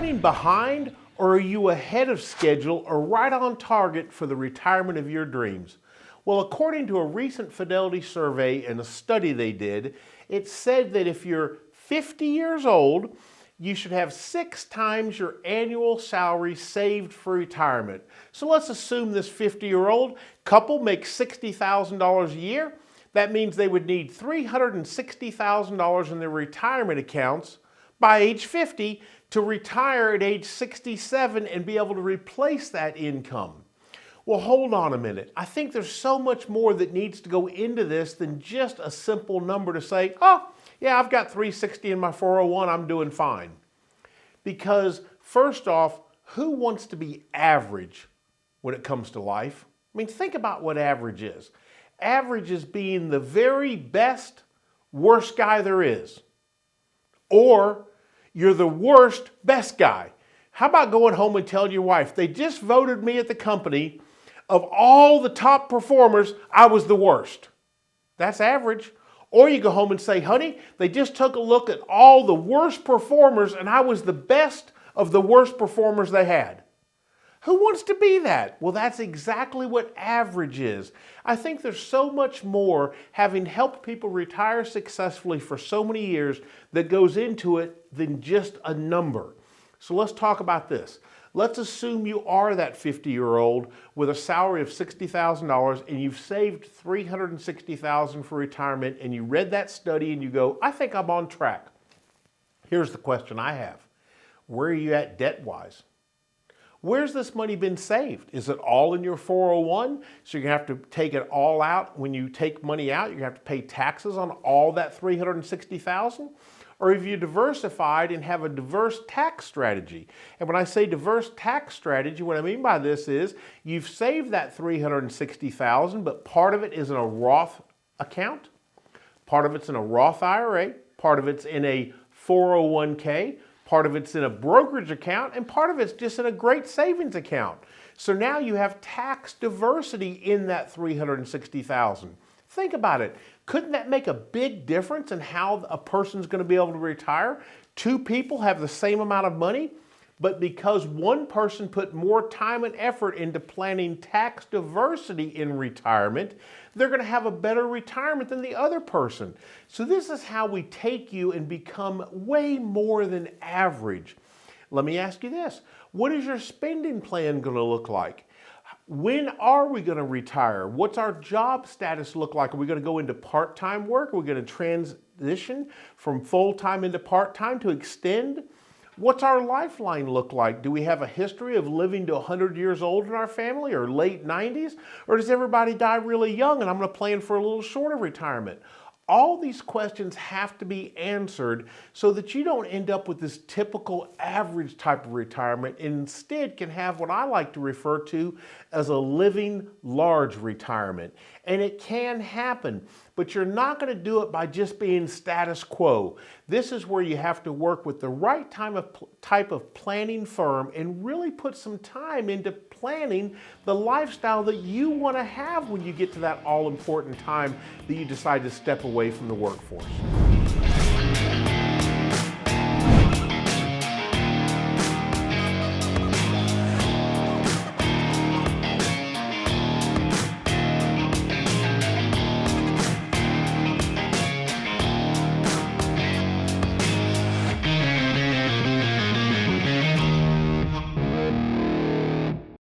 running behind, or are you ahead of schedule or right on target for the retirement of your dreams? Well, according to a recent Fidelity survey and a study they did, it said that if you're 50 years old, you should have 6 times your annual salary saved for retirement. So let's assume this 50-year-old couple makes $60,000 a year. That means they would need $360,000 in their retirement accounts by age 50 to retire at age 67 and be able to replace that income. Well, hold on a minute. I think there's so much more that needs to go into this than just a simple number to say, oh, yeah, I've got 360 in my 401, I'm doing fine. Because first off, who wants to be average when it comes to life? I mean, think about what average is. Average is being the very best, worst guy there is. Or you're the worst, best guy. How about going home and telling your wife, they just voted me at the company, of all the top performers, I was the worst. That's average. Or you go home and say, honey, they just took a look at all the worst performers and I was the best of the worst performers they had. Who wants to be that? Well, that's exactly what average is. I think there's so much more, having helped people retire successfully for so many years, that goes into it than just a number. So let's talk about this. Let's assume you are that 50-year-old with a salary of $60,000 and you've saved $360,000 for retirement, and you read that study and you go, I think I'm on track. Here's the question I have. Where are you at debt-wise? Where's this money been saved? Is it all in your 401? So you're going to have to take it all out. When you take money out, you're going to have to pay taxes on all that $360,000? Or have you diversified and have a diverse tax strategy? And when I say diverse tax strategy, what I mean by this is you've saved that $360,000, but part of it is in a Roth account, part of it's in a Roth IRA, part of it's in a 401k, part of it's in a brokerage account, and part of it's just in a great savings account. So now you have tax diversity in that $360,000. Think about it. Couldn't that make a big difference in how a person's going to be able to retire? 2 people have the same amount of money, but because one person put more time and effort into planning tax diversity in retirement, they're going to have a better retirement than the other person. So this is how we take you and become way more than average. Let me ask you this. What is your spending plan going to look like? When are we going to retire? What's our job status look like? Are we going to go into part-time work? Are we going to transition from full-time into part-time to extend? What's our lifeline look like? Do we have a history of living to 100 years old in our family, or late 90s? Or does everybody die really young and I'm going to plan for a little shorter retirement? All these questions have to be answered so that you don't end up with this typical average type of retirement, and instead can have what I like to refer to as a living large retirement. And it can happen, but you're not going to do it by just being status quo. This is where you have to work with the right type of planning firm and really put some time into planning the lifestyle that you want to have when you get to that all-important time that you decide to step away from the workforce.